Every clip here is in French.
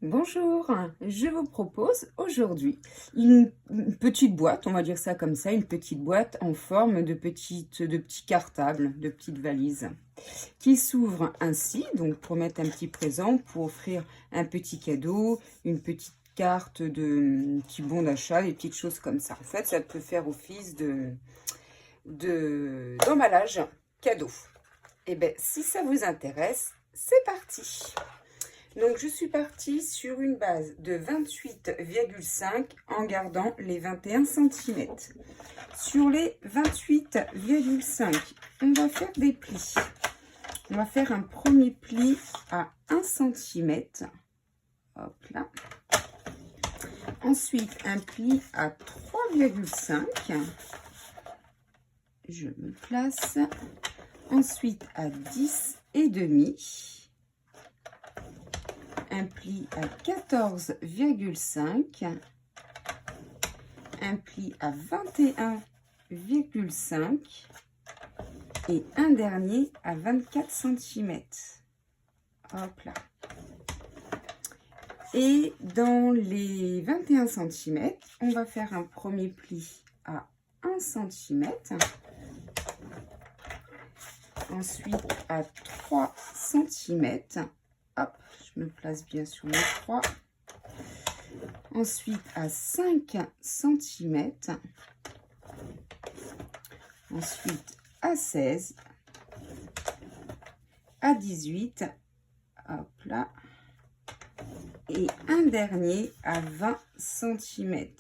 Bonjour, je vous propose aujourd'hui une petite boîte, on va dire ça comme ça, une petite boîte en forme de petits cartables, de petites valises, qui s'ouvre ainsi, donc pour mettre un petit présent, pour offrir un petit cadeau, une petite carte de petit bon d'achat, des petites choses comme ça. En fait, ça peut faire office d'emballage cadeau. Et bien, si ça vous intéresse, c'est parti! Donc, je suis partie sur une base de 28,5 en gardant les 21 cm. Sur les 28,5, on va faire des plis. On va faire un premier pli à 1 cm. Hop là. Ensuite, un pli à 3,5. Je me place. Ensuite, à 10,5. Un pli à 14,5, un pli à 21,5 et un dernier à 24 cm. Hop là. Et dans les 21 cm, on va faire un premier pli à 1 cm. Ensuite à 3 cm. Hop, je me place bien sur les 3. Ensuite, à 5 cm. Ensuite, à 16. À 18. Hop là. Et un dernier à 20 cm.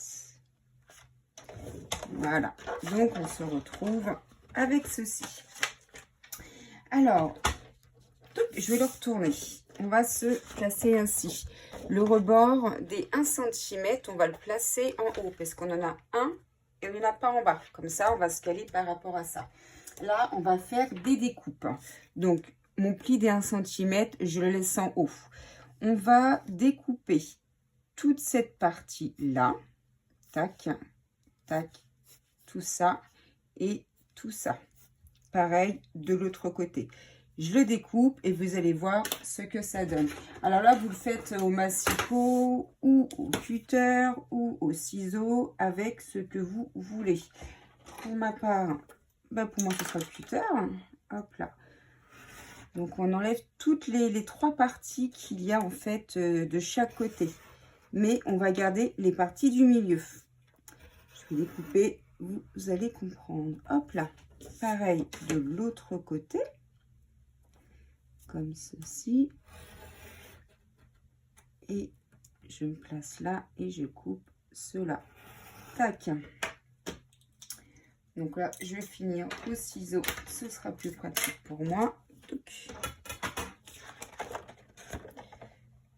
Voilà. Donc, on se retrouve avec ceci. Alors, je vais le retourner. On va se placer ainsi. Le rebord des 1 cm, on va le placer en haut parce qu'on en a un et on n'en a pas en bas. Comme ça, on va se caler par rapport à ça. Là, on va faire des découpes. Donc, mon pli des 1 cm, je le laisse en haut. On va découper toute cette partie-là. Tac, tac, tout ça et tout ça. Pareil de l'autre côté. Je le découpe et vous allez voir ce que ça donne. Alors là, vous le faites au massicot ou au cutter ou au ciseau avec ce que vous voulez. Pour ma part, pour moi, ce sera le cutter. Hop là. Donc, on enlève toutes les 3 parties qu'il y a en fait de chaque côté. Mais on va garder les parties du milieu. Je vais découper, vous allez comprendre. Hop là. Pareil de l'autre côté. Comme ceci, et je me place là et je coupe cela. Tac. Donc là, je vais finir au ciseau, ce sera plus pratique pour moi.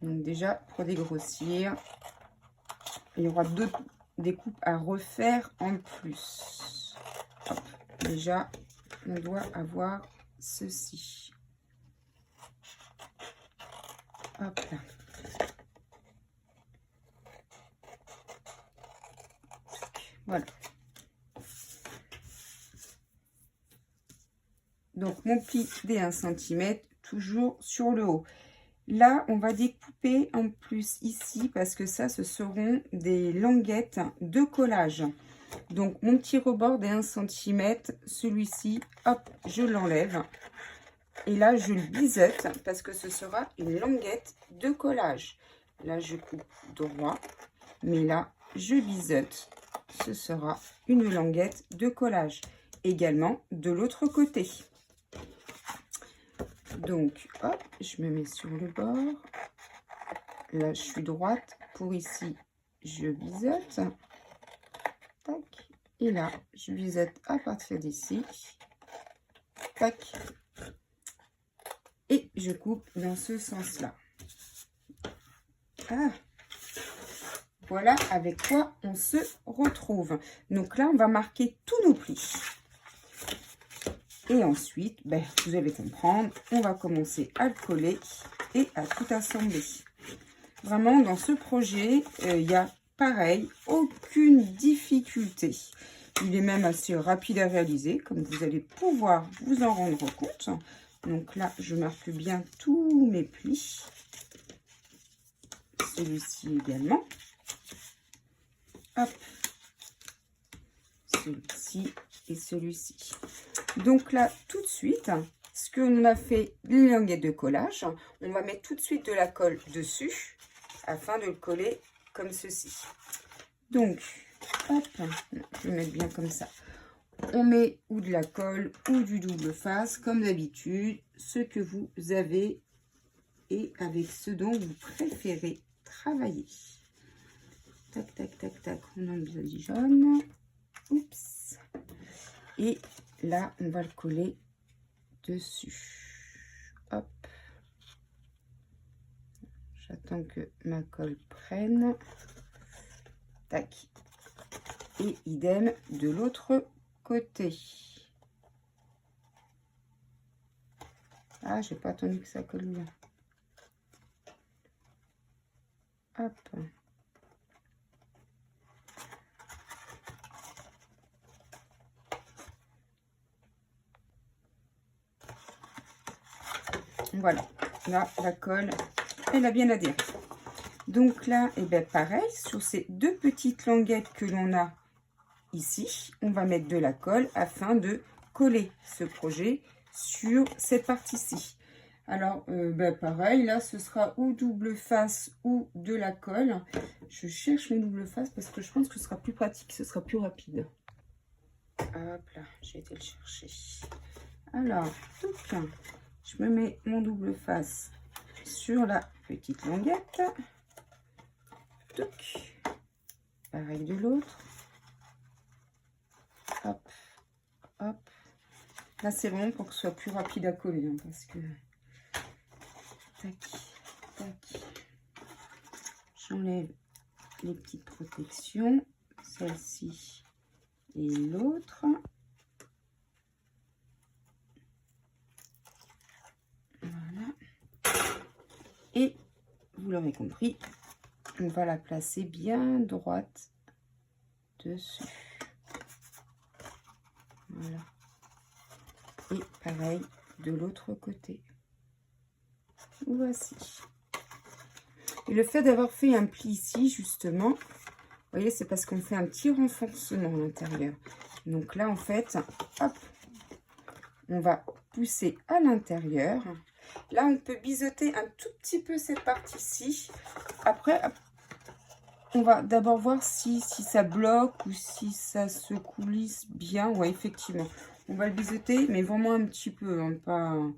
Donc déjà, pour dégrossir, il y aura d'autres découpes à refaire en plus. Hop. Déjà, on doit avoir ceci. Hop là. Voilà. Donc, mon pli des 1 cm, toujours sur le haut. Là, on va découper en plus ici, parce que ça, ce seront des languettes de collage. Donc, mon petit rebord des 1 cm, celui-ci, hop, je l'enlève. Et là, je le biseute parce que ce sera une languette de collage. Là, je coupe droit. Mais là, je biseute. Ce sera une languette de collage. Également de l'autre côté. Donc, hop, je me mets sur le bord. Là, je suis droite. Pour ici, je biseute. Tac. Et là, je biseute à partir d'ici. Tac. Et je coupe dans ce sens-là. Ah, voilà avec quoi on se retrouve. Donc là, on va marquer tous nos plis. Et ensuite, vous allez comprendre, on va commencer à le coller et à tout assembler. Vraiment, dans ce projet, il y a pareil, aucune difficulté. Il est même assez rapide à réaliser, comme vous allez pouvoir vous en rendre compte. Donc là, je marque bien tous mes plis. celui-ci également. Hop, celui-ci et celui-ci. Donc là, tout de suite, ce qu'on a fait, les languettes de collage, on va mettre tout de suite de la colle dessus afin de le coller comme ceci. Donc, hop, je vais mettre bien comme ça. On met ou de la colle ou du double face, comme d'habitude, ce que vous avez et avec ce dont vous préférez travailler. Tac, tac, tac, tac, on embelligeonne. Oups. Et là, on va le coller dessus. Hop. J'attends que ma colle prenne. Tac. Et idem de l'autre côté. Ah, j'ai pas attendu que ça colle bien. Hop. Voilà, là, la colle, elle a bien adhéré. Donc là, et bien pareil, sur ces deux petites languettes que l'on a ici, on va mettre de la colle afin de coller ce projet sur cette partie-ci. Alors, pareil, là, ce sera ou double face ou de la colle. Je cherche mes double face parce que je pense que ce sera plus pratique, ce sera plus rapide. Hop là, j'ai été le chercher. Alors, je me mets mon double face sur la petite languette. Pareil de l'autre. Hop, hop. Là, c'est vraiment pour que ce soit plus rapide à coller, hein, parce que... Tac, tac. J'enlève les petites protections. Celle-ci et l'autre. Voilà. Et, vous l'aurez compris, on va la placer bien droite dessus. Voilà. Et pareil de l'autre côté. Voici. Et le fait d'avoir fait un pli ici, justement, vous voyez, c'est parce qu'on fait un petit renforcement à l'intérieur. Donc là, en fait, hop, on va pousser à l'intérieur. Là, on peut biseauter un tout petit peu cette partie-ci. Après, on va d'abord voir si ça bloque ou si ça se coulisse bien. Ouais, effectivement. On va le biseauter, mais vraiment un petit peu, hein,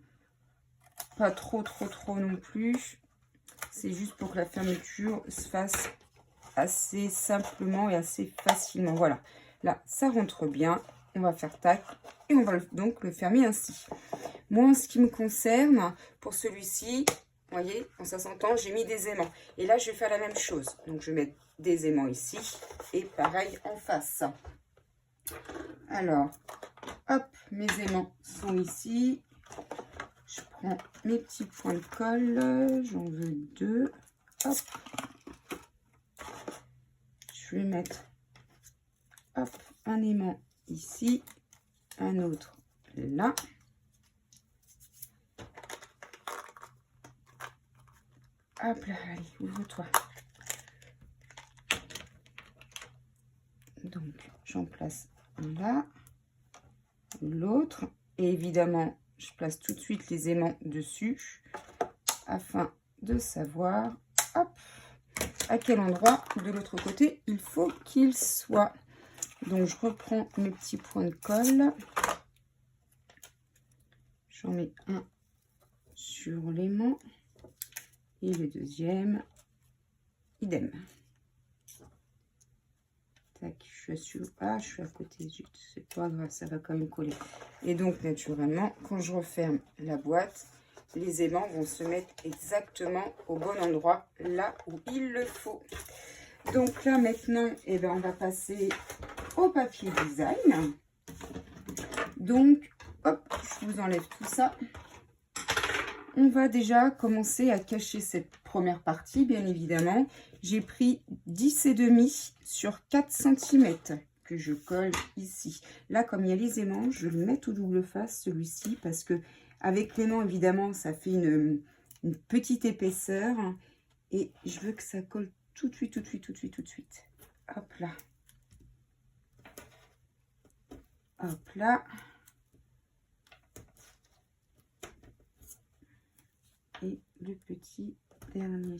pas trop non plus. C'est juste pour que la fermeture se fasse assez simplement et assez facilement. Voilà. Là, ça rentre bien. On va faire tac et on va donc le fermer ainsi. Moi, en ce qui me concerne, pour celui-ci, vous voyez, en ça s'entend, j'ai mis des aimants. Et là, je vais faire la même chose. Donc, je vais mettre des aimants ici et pareil en face. Alors, hop, mes aimants sont ici. Je prends mes petits points de colle. J'en veux 2. Hop. Je vais mettre, hop, un aimant ici, un autre là. Hop là, allez, ouvre-toi. Donc, j'en place là, l'autre. Et évidemment, je place tout de suite les aimants dessus afin de savoir, hop, à quel endroit de l'autre côté il faut qu'il soit. Donc, je reprends mes petits points de colle. J'en mets un sur l'aimant. Et le deuxième, idem. Tac, je suis à côté, c'est pas grave, ça va quand même coller. Et donc, naturellement, quand je referme la boîte, les aimants vont se mettre exactement au bon endroit, là où il le faut. Donc là, maintenant, eh ben, on va passer au papier design. Donc, hop, je vous enlève tout ça. On va déjà commencer à cacher cette première partie, bien évidemment. J'ai pris 10,5 sur 4 cm que je colle ici. Là, comme il y a les aimants, je vais le mettre au double face, celui-ci, parce que avec l'aimant, évidemment, ça fait une petite épaisseur. Et je veux que ça colle tout de suite, tout de suite, tout de suite, tout de suite. Hop là. Hop là. Et le petit dernier.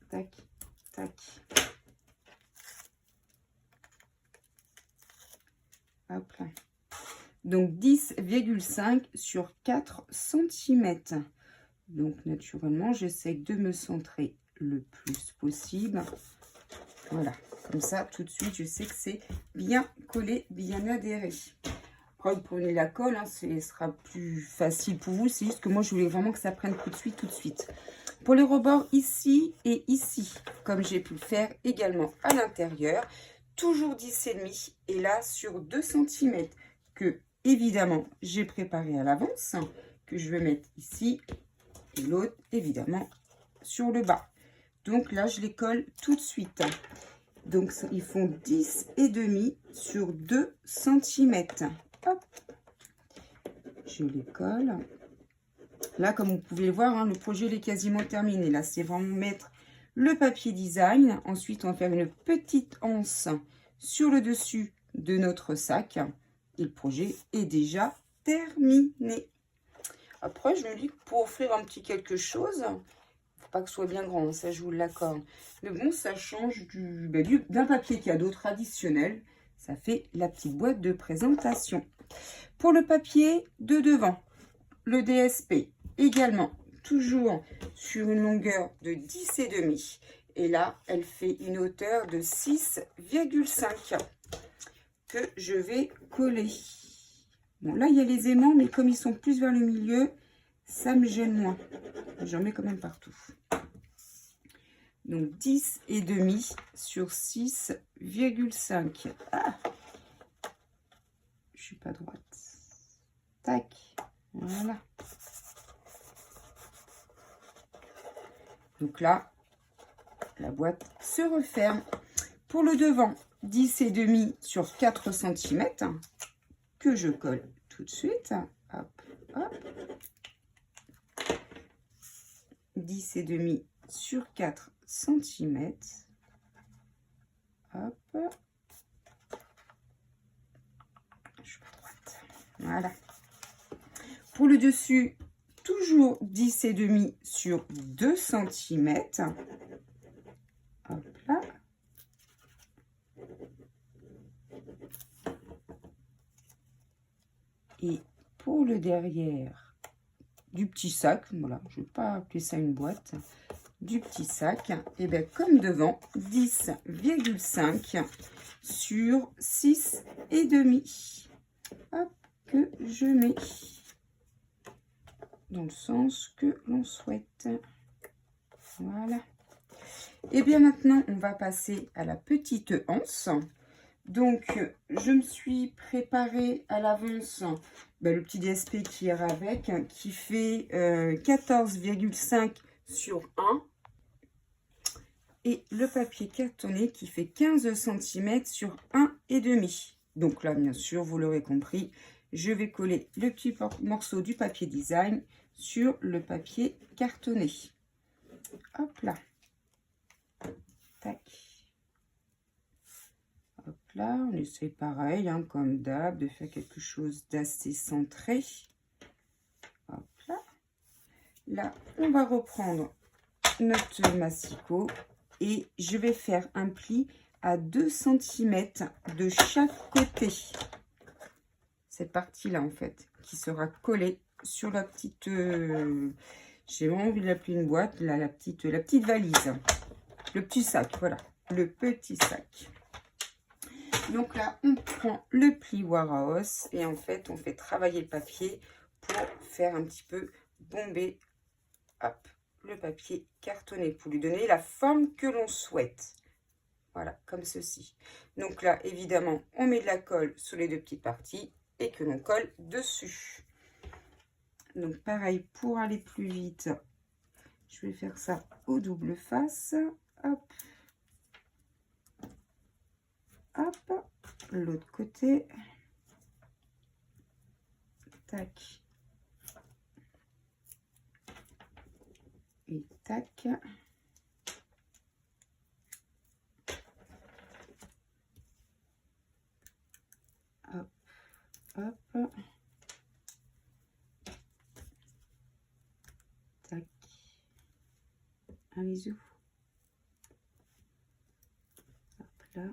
Tac, tac. Hop là. Donc 10,5 sur 4 cm. Donc naturellement, j'essaie de me centrer le plus possible. Voilà, comme ça, tout de suite, je sais que c'est bien collé, bien adhéré. Après, vous prenez la colle, hein, ce sera plus facile pour vous. C'est juste que moi, je voulais vraiment que ça prenne tout de suite, tout de suite. Pour les rebords ici et ici, comme j'ai pu le faire également à l'intérieur, toujours 10,5 et là sur 2 cm que, évidemment, j'ai préparé à l'avance, que je vais mettre ici et l'autre, évidemment, sur le bas. Donc là, je les colle tout de suite. Donc, ils font 10,5 sur 2 cm. Hop. Je les colle. Là, comme vous pouvez le voir, hein, le projet il est quasiment terminé. Là, c'est vraiment mettre le papier design. Ensuite, on va faire une petite anse sur le dessus de notre sac. Et le projet est déjà terminé. Après, je me dis que pour offrir un petit quelque chose, faut pas que ce soit bien grand, ça je vous l'accorde. Mais bon, ça change d'un papier cadeau traditionnel. Ça fait la petite boîte de présentation. Pour le papier de devant, le DSP également, toujours sur une longueur de 10,5. Et là, elle fait une hauteur de 6,5 que je vais coller. Bon, là, il y a les aimants, mais comme ils sont plus vers le milieu, ça me gêne moins. J'en mets quand même partout. Donc, 10,5 sur 6,5. Ah, je suis pas droite. Tac, voilà. Donc là, la boîte se referme. Pour le devant, 10,5 sur 4 cm que je colle tout de suite. Hop, hop. 10,5 sur 4 cm. Hop. Je suis pas droite. Voilà. Pour le dessus, toujours 10,5 sur 2 cm. Hop là. Et pour le derrière du petit sac, voilà, je ne vais pas appeler ça une boîte, du petit sac, et bien comme devant, 10,5 sur 6,5. Hop, que je mets dans le sens que l'on souhaite. Voilà. Et bien maintenant, on va passer à la petite anse. Donc, je me suis préparé à l'avance le petit DSP qui ira avec, qui fait 14,5 sur 1. Et le papier cartonné qui fait 15 cm sur 1,5. Donc là, bien sûr, vous l'aurez compris, je vais coller le petit morceau du papier design sur le papier cartonné. Hop là. Tac. Hop là, on essaie pareil, hein, comme d'hab, de faire quelque chose d'assez centré. Hop là. Là, on va reprendre notre massicot et je vais faire un pli à 2 cm de chaque côté. Cette partie-là, en fait, qui sera collée sur la petite... j'ai vraiment envie de l'appeler une boîte, là, la petite valise. Le petit sac, voilà, le petit sac. Donc là, on prend le pli Waraos et en fait, on fait travailler le papier pour faire un petit peu bomber, hop, le papier cartonné pour lui donner la forme que l'on souhaite. Voilà, comme ceci. Donc là, évidemment, on met de la colle sur les deux petites parties et que l'on colle dessus. Donc pareil, pour aller plus vite, je vais faire ça au double face. Hop. Hop, l'autre côté. tac. Et tac. Hop, hop. Tac. Un bisou. Hop là.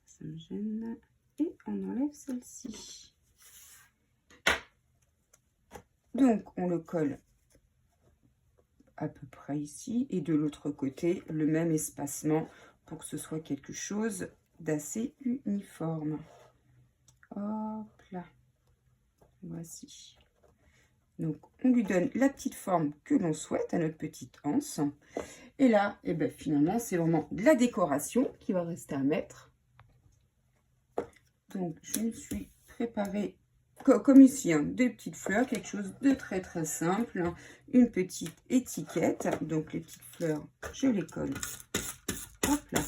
Ça me gêne. Et on enlève celle-ci. Donc, on le colle à peu près ici. Et de l'autre côté, le même espacement pour que ce soit quelque chose d'assez uniforme. Hop là. Voici. Donc, on lui donne la petite forme que l'on souhaite à notre petite anse. Et là, et ben, finalement, c'est vraiment de la décoration qui va rester à mettre. Donc, je me suis préparé, comme ici, hein, des petites fleurs, quelque chose de très très simple. Hein, une petite étiquette. Donc, les petites fleurs, je les colle, hop là,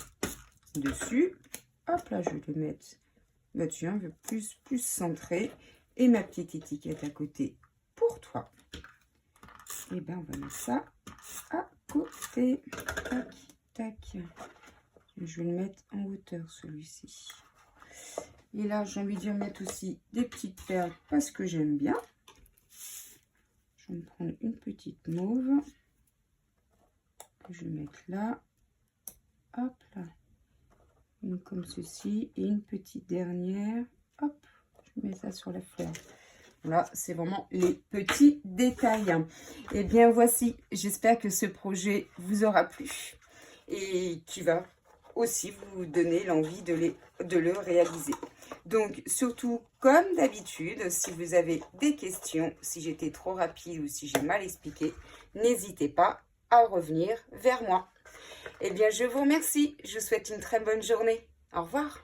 dessus. Hop là, je vais les mettre là-dessus, un peu plus centré. Et ma petite étiquette à côté pour toi. Et bien, on va mettre ça à côté. Tac, tac. Je vais le mettre en hauteur, celui-ci. Et là, j'ai envie de mettre aussi des petites perles parce que j'aime bien. Je vais me prendre une petite mauve. Que je vais mettre là. Hop là. Une comme ceci. Et une petite dernière. Hop. Je mets ça sur la fleur. Voilà, c'est vraiment les petits détails. Et bien, voici. J'espère que ce projet vous aura plu. Et qui va aussi vous donner l'envie de le réaliser. Donc, surtout, comme d'habitude, si vous avez des questions, si j'étais trop rapide ou si j'ai mal expliqué, n'hésitez pas à revenir vers moi. Eh bien, je vous remercie. Je vous souhaite une très bonne journée. Au revoir.